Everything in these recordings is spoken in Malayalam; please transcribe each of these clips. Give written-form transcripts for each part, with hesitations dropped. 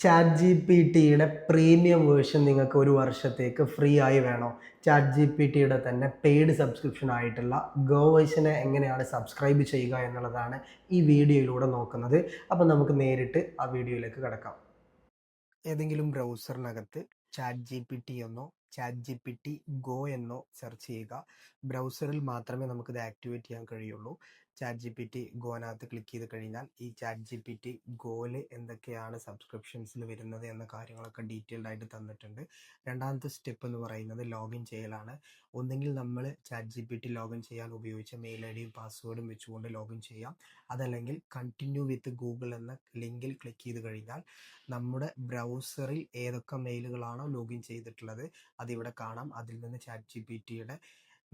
ചാറ്റ് ജി പി ടിയുടെ പ്രീമിയം വേർഷൻ നിങ്ങൾക്ക് ഒരു വർഷത്തേക്ക് ഫ്രീ ആയി വേണോ? ചാറ്റ് ജി പി ടിയുടെ തന്നെ പെയ്ഡ് സബ്സ്ക്രിപ്ഷൻ ആയിട്ടുള്ള ഗോ വേർഷനെ എങ്ങനെയാണ് സബ്സ്ക്രൈബ് ചെയ്യുക എന്നുള്ളതാണ് ഈ വീഡിയോയിലൂടെ നോക്കുന്നത്. അപ്പോൾ നമുക്ക് നേരിട്ട് ആ വീഡിയോയിലേക്ക് കിടക്കാം. ഏതെങ്കിലും ബ്രൗസറിനകത്ത് ചാറ്റ് ജി പി ടി എന്നോ chat G P T go എന്നോ സെർച്ച് ചെയ്യുക. ബ്രൗസറിൽ മാത്രമേ നമുക്കിത് ആക്ടിവേറ്റ് ചെയ്യാൻ കഴിയുള്ളൂ. ചാറ്റ് ജി പി ടി ഗോനകത്ത് ക്ലിക്ക് ചെയ്ത് കഴിഞ്ഞാൽ ഈ ചാറ്റ് ജി പി ടി ഗോയിൽ എന്തൊക്കെയാണ് സബ്സ്ക്രിപ്ഷൻസിൽ വരുന്നത് എന്ന കാര്യങ്ങളൊക്കെ ഡീറ്റെയിൽഡ് ആയിട്ട് തന്നിട്ടുണ്ട്. രണ്ടാമത്തെ സ്റ്റെപ്പ് എന്ന് പറയുന്നത് ലോഗിൻ ചെയ്യലാണ്. ഒന്നെങ്കിൽ നമ്മൾ chat G P T login ചെയ്യാൻ ഉപയോഗിച്ച മെയിൽ ഐ ഡിയും പാസ്വേഡും വെച്ചുകൊണ്ട് ലോഗിൻ ചെയ്യാം. അതല്ലെങ്കിൽ കണ്ടിന്യൂ വിത്ത് ഗൂഗിൾ എന്ന ലിങ്കിൽ ക്ലിക്ക് ചെയ്ത് കഴിഞ്ഞാൽ നമ്മുടെ ബ്രൗസറിൽ ഏതൊക്കെ മെയിലുകളാണോ ലോഗിൻ ചെയ്തിട്ടുള്ളത് അതിവിടെ കാണാം. അതിൽ നിന്ന് ചാറ്റ് ജി പി ടിയുടെ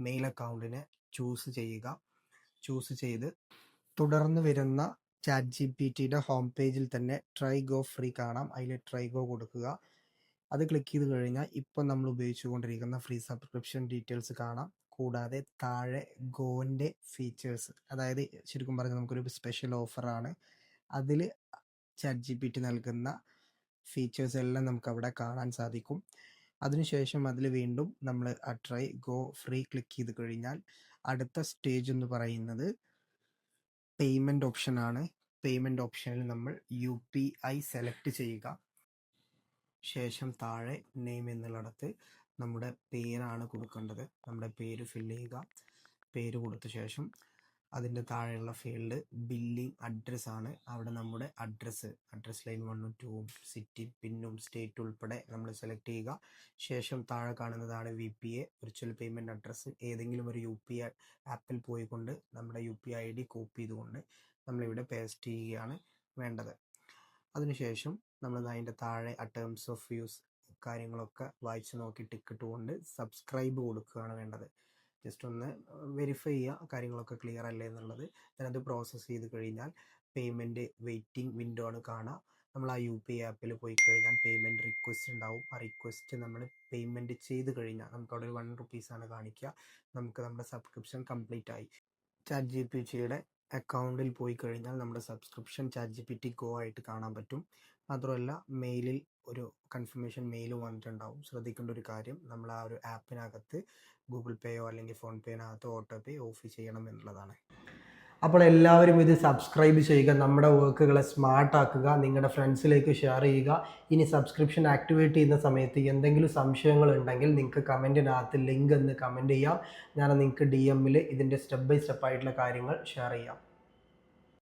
മെയിൽ അക്കൗണ്ടിനെ ചൂസ് ചെയ്ത് തുടർന്ന് വരുന്ന ചാറ്റ് ജി പി ടിയുടെ ഹോം പേജിൽ തന്നെ ട്രൈ ഗോ ഫ്രീ കാണാം. അതിൽ ട്രൈ ഗോ കൊടുക്കുക. അത് ക്ലിക്ക് ചെയ്ത് കഴിഞ്ഞാൽ ഇപ്പോൾ നമ്മൾ ഉപയോഗിച്ചുകൊണ്ടിരിക്കുന്ന ഫ്രീ സബ്സ്ക്രിപ്ഷൻ ഡീറ്റെയിൽസ് കാണാം. കൂടാതെ താഴെ ഗോൻ്റെ ഫീച്ചേഴ്സ്, അതായത് ശരിക്കും പറഞ്ഞാൽ നമുക്കൊരു സ്പെഷ്യൽ ഓഫറാണ്. അതിൽ ചാറ്റ് ജി പി ടി നൽകുന്ന ഫീച്ചേഴ്സ് എല്ലാം നമുക്ക് അവിടെ കാണാൻ സാധിക്കും. അതിനുശേഷം അതിൽ വീണ്ടും നമ്മൾ ആ ട്രൈ ഗോ ഫ്രീ ക്ലിക്ക് ചെയ്ത് കഴിഞ്ഞാൽ അടുത്ത സ്റ്റേജ് എന്ന് പറയുന്നത് പേയ്മെൻറ്റ് ഓപ്ഷനാണ്. പേയ്മെൻറ്റ് ഓപ്ഷനിൽ നമ്മൾ UPI സെലക്ട് ചെയ്യുക. ശേഷം താഴെ നെയിം എന്നുള്ളിടത്ത് നമ്മുടെ പേരാണ് കൊടുക്കേണ്ടത്. നമ്മുടെ പേര് ഫില്ല് ചെയ്യുക. പേര് കൊടുത്ത ശേഷം അതിൻ്റെ താഴെയുള്ള ഫീൽഡ് ബില്ലിംഗ് അഡ്രസ്സാണ്. അവിടെ നമ്മുടെ അഡ്രസ്സ് ലൈൻ 1ഉം 2ഉം സിറ്റി പിന്നും സ്റ്റേറ്റ് ഉൾപ്പെടെ നമ്മൾ സെലക്ട് ചെയ്യുക. ശേഷം താഴെ കാണുന്നതാണ് VPA വിർച്വൽ പേയ്മെൻറ്റ് അഡ്രസ്സ്. ഏതെങ്കിലും ഒരു UPI ആപ്പിൽ പോയിക്കൊണ്ട് നമ്മുടെ UPI ID കോപ്പി ചെയ്തുകൊണ്ട് നമ്മളിവിടെ പേസ്റ്റ് ചെയ്യുകയാണ് വേണ്ടത്. അതിനുശേഷം നമ്മൾ അതിൻ്റെ താഴെ ടേംസ് ഓഫ് യൂസ് കാര്യങ്ങളൊക്കെ വായിച്ച് നോക്കി ടിക്കറ്റ് കൊണ്ട് സബ്സ്ക്രൈബ് കൊടുക്കുകയാണ് വേണ്ടത്. ജസ്റ്റ് ഒന്ന് വെരിഫൈ ചെയ്യുക കാര്യങ്ങളൊക്കെ ക്ലിയർ അല്ലേ എന്നുള്ളത്. അതിനത് പ്രോസസ്സ് ചെയ്ത് കഴിഞ്ഞാൽ പേയ്മെൻറ്റ് വെയിറ്റിംഗ് വിൻഡോ ആണ് കാണുക. നമ്മൾ ആ UPI ആപ്പിൽ പോയി കഴിഞ്ഞാൽ പേയ്മെൻറ്റ് റിക്വസ്റ്റ് ഉണ്ടാവും. ആ റിക്വസ്റ്റ് നമ്മൾ പേയ്മെൻറ്റ് ചെയ്ത് കഴിഞ്ഞാൽ നമുക്കവിടെ ഒരു 1 റുപ്പീസാണ് കാണിക്കുക. നമുക്ക് നമ്മുടെ സബ്സ്ക്രിപ്ഷൻ കംപ്ലീറ്റ് ആയി. ചാറ്റ് ജി പി ടിയുടെ അക്കൗണ്ടിൽ പോയി കഴിഞ്ഞാൽ നമ്മുടെ subscription chat G P T go ആയിട്ട് കാണാൻ പറ്റും. മാത്രമല്ല മെയിലിൽ ഒരു കൺഫർമേഷൻ മെയിൽ വന്നിട്ടുണ്ടാവും. ശ്രദ്ധിക്കേണ്ട ഒരു കാര്യം, നമ്മൾ ആ ഒരു ആപ്പിനകത്ത് ഗൂഗിൾ പേയോ അല്ലെങ്കിൽ ഫോൺ പേനകത്ത് ഓട്ടോ പേ ഓഫ് ചെയ്യണം എന്നുള്ളതാണ്. അപ്പോൾ എല്ലാവരും ഇത് സബ്സ്ക്രൈബ് ചെയ്യുക, നമ്മുടെ വർക്കുകളെ സ്മാർട്ട് ആക്കുക, നിങ്ങളുടെ ഫ്രണ്ട്സിലേക്ക് ഷെയർ ചെയ്യുക. ഇനി സബ്സ്ക്രിപ്ഷൻ ആക്ടിവേറ്റ് ചെയ്യുന്ന സമയത്ത് എന്തെങ്കിലും സംശയങ്ങൾ ഉണ്ടെങ്കിൽ നിങ്ങൾക്ക് കമൻറ്റിനകത്ത് ലിങ്ക് എന്ന് കമൻറ്റ് ചെയ്യാം. ഞാൻ നിങ്ങൾക്ക് DM ഇതിൻ്റെ സ്റ്റെപ്പ് ബൈ സ്റ്റെപ്പ് ആയിട്ടുള്ള കാര്യങ്ങൾ ഷെയർ ചെയ്യാം.